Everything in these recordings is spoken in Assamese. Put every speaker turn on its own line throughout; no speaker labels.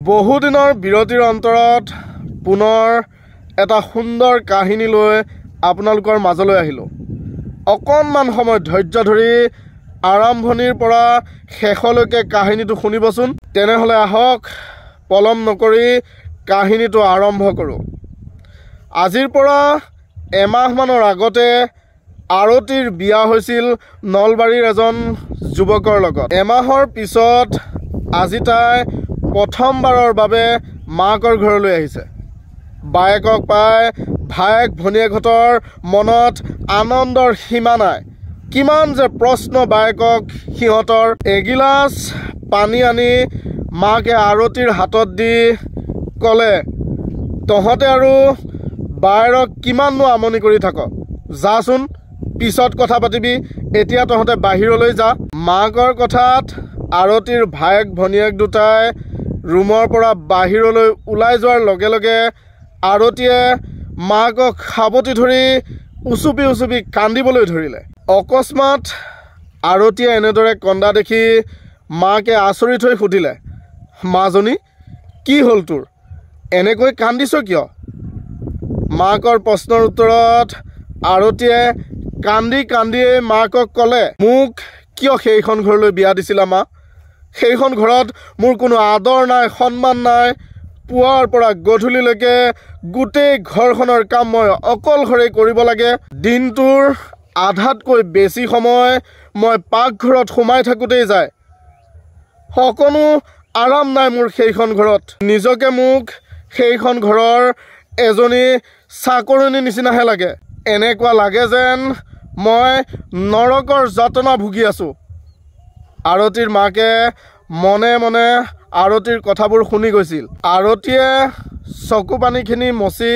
বহুদিনৰ বিৰতিৰ অন্তৰত পুনৰ এটা সুন্দৰ কাহিনী লৈ আপোনালোকৰ মাজলৈ আহিলোঁ। অকণমান সময় ধৈৰ্য ধৰি আৰম্ভণিৰ পৰা শেষলৈকে কাহিনীটো শুনিবচোন। তেনেহ'লে আহক পলম নকৰি কাহিনীটো আৰম্ভ কৰোঁ। আজিৰ পৰা এমাহমানৰ আগতে আৰতিৰ বিয়া হৈছিল নলবাৰীৰ এজন যুৱকৰ লগত। এমাহৰ পিছত আজি তাই প্ৰথমবাৰৰ বাবে মাকৰ ঘৰলৈ আহিছে। বায়েকক পাই ভায়েক ভনীয়েকহঁতৰ মনত আনন্দৰ সীমা নাই। কিমান যে প্ৰশ্ন বায়েকক সিহঁতৰ। এগিলাচ পানী আনি মাকে আৰতিৰ হাতত দি ক'লে, তহঁতে আৰু বায়েৰক কিমাননো আমনি কৰি থাক, যাচোন পিছত কথা পাতিবি, এতিয়া তহঁতে বাহিৰলৈ যা। মাকৰ কথাত আৰতিৰ ভায়েক ভনীয়েক দুটাই ৰুমৰ পৰা বাহিৰলৈ ওলাই যোৱাৰ লগে লগে আৰতিয়ে মাকক সাৱটি ধৰি উচুপি উচুপি কান্দিবলৈ ধৰিলে। অকস্মাত আৰতিয়ে এনেদৰে কন্দা দেখি মাকে আচৰিত হৈ সুধিলে, মাজনী কি হ'ল তোৰ, এনেকৈ কান্দিছ কিয়? মাকৰ প্ৰশ্নৰ উত্তৰত আৰতিয়ে কান্দি কান্দিয়ে মাকক ক'লে, মোক কিয় সেইখন ঘৰলৈ বিয়া দিছিলা মা? সেইখন ঘৰত মোৰ কোনো আদৰ নাই, সন্মান নাই। পুৱাৰ পৰা গধূলিলৈকে গোটেই ঘৰখনৰ কাম মই অকলশৰে কৰিব লাগে। দিনটোৰ আধাতকৈ বেছি সময় মই পাকঘৰত সোমাই থাকোঁতেই যায়। অকণো আৰাম নাই মোৰ সেইখন ঘৰত। নিজকে মোক সেইখন ঘৰৰ এজনী চাকৰণীৰ নিচিনাহে লাগে। এনেকুৱা লাগে যেন মই নৰকৰ যাতনা ভুগি আছোঁ। আৰতিৰ মাকে মনে মনে আৰতিৰ কথাবোৰ শুনি গৈছিল। আৰতিয়ে চকু পানীখিনি মচি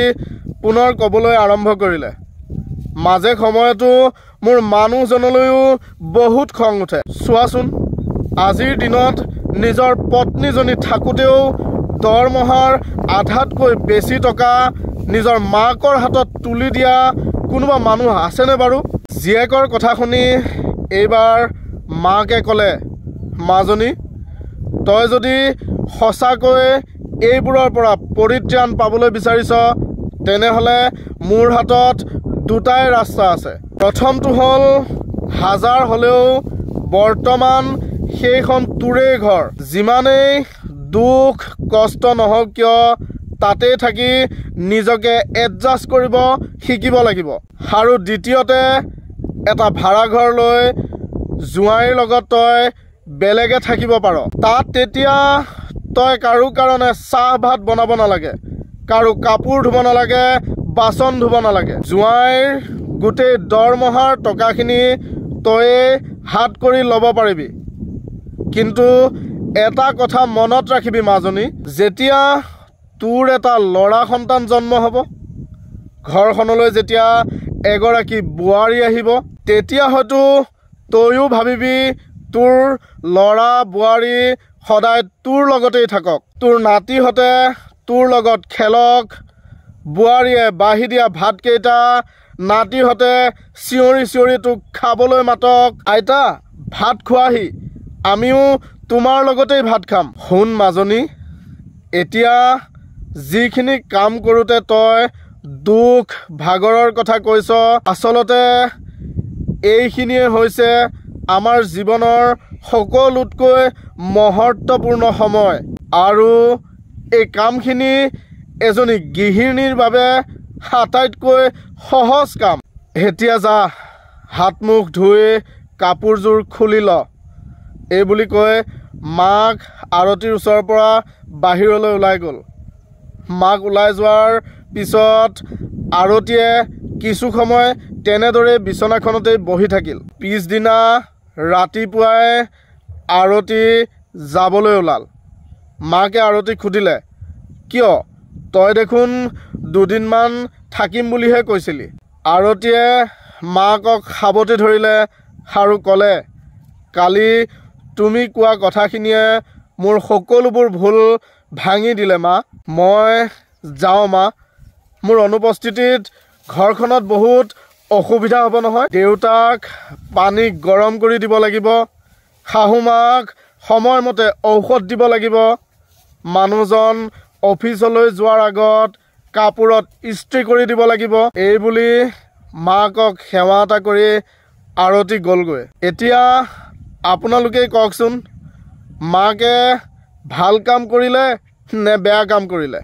পুনৰ ক'বলৈ আৰম্ভ কৰিলে, মাজে সময়তো মোৰ মানুহজনলৈও বহুত খং উঠে। চোৱাচোন, আজিৰ দিনত নিজৰ পত্নীজনী থাকোঁতেও দৰমহাৰ আধাতকৈ বেছি টকা নিজৰ মাকৰ হাতত তুলি দিয়া কোনোবা মানুহ আছেনে বাৰু? জীয়েকৰ কথা শুনি এইবাৰ মাকে ক'লে, মাজনী তই যদি সঁচাকৈ এইবোৰৰ পৰা পৰিত্ৰাণ পাবলৈ বিচাৰিছ, তেনেহ'লে মোৰ হাতত দুটাই ৰাস্তা আছে। প্ৰথমটো হ'ল, হাজাৰ হ'লেও বৰ্তমান সেইখন তোৰেই ঘৰ। যিমানেই দুখ কষ্ট নহওক কিয় তাতেই থাকি নিজকে এডজাষ্ট কৰিব শিকিব লাগিব। আৰু দ্বিতীয়তে, এটা ভাড়াঘৰ লৈ জোঁৱাইৰ লগত তই বেলেগে থাকিব পাৰ। তাত তেতিয়া তই কাৰো কাৰণে চাহ ভাত বনাব নালাগে, কাৰো কাপোৰ ধুব নালাগে, বাচন ধুব নালাগে। জোঁৱাইৰ গোটেই দৰমহাৰ টকাখিনি তয়ে হাত কৰি ল'ব পাৰিবি। কিন্তু এটা কথা মনত ৰাখিবি মাজনী, যেতিয়া তোৰ এটা ল'ৰা সন্তান জন্ম হ'ব, ঘৰখনলৈ যেতিয়া এগৰাকী বোৱাৰী আহিব, তেতিয়া হয়তো তয়ো ভাবিবি তোৰ ল'ৰা বোৱাৰী সদায় তোৰ লগতেই থাকক, তোৰ নাতিহঁতে তোৰ লগত খেলক, বোৱাৰীয়ে বাঢ়ি দিয়া ভাতকেইটা নাতিহঁতে চিঞৰি চিঞৰি তোক খাবলৈ মাতক, আইতা ভাত খোৱাহি, আমিও তোমাৰ লগতেই ভাত খাম। শুন মাজনী, এতিয়া যিখিনি কাম কৰোঁতে তই দুখ ভাগৰৰ কথা কৈছ, আচলতে এইখিনিয়ে হৈছে আমাৰ জীৱনৰ সকলোতকৈ মহত্বপূৰ্ণ সময়। আৰু এই কামখিনি এজনী গৃহিণীৰ বাবে আটাইতকৈ সহজ কাম। এতিয়া যা, হাত মুখ ধুই কাপোৰযোৰ খুলি ল। এই বুলি কৈ মাক আৰতিৰ ওচৰৰ পৰা বাহিৰলৈ ওলাই গ'ল। মাক ওলাই যোৱাৰ পিছত আৰতিয়ে কিছু সময় তেনেদৰে বিচনাখনতেই বহি থাকিল। পিছদিনা ৰাতিপুৱাই আৰতি যাবলৈ ওলাল। মাকে আৰতিক সুধিলে, কিয়, তই দেখোন দুদিনমান থাকিম বুলিহে কৈছিলি? আৰতিয়ে মাকক সাৱটি ধৰিলে আৰু ক'লে, কালি তুমি কোৱা কথাখিনিয়ে মোৰ সকলোবোৰ ভুল ভাঙি দিলে মা। মই যাওঁ মা, মোৰ অনুপস্থিতিত ঘৰখনত বহুত অসুবিধা হ'ব নহয়। দেউতাক পানী গৰম কৰি দিব লাগিব, শাহুমাক সময়মতে ঔষধ দিব লাগিব, মানুহজন অফিচলৈ যোৱাৰ আগত কাপোৰত ইস্ত্ৰি কৰি দিব লাগিব এই বুলি মাকক সেৱা এটা কৰি আৰতি গ'লগৈ। এতিয়া আপোনালোকেই কওকচোন, মাকে ভাল কাম কৰিলে নে বেয়া কাম কৰিলে?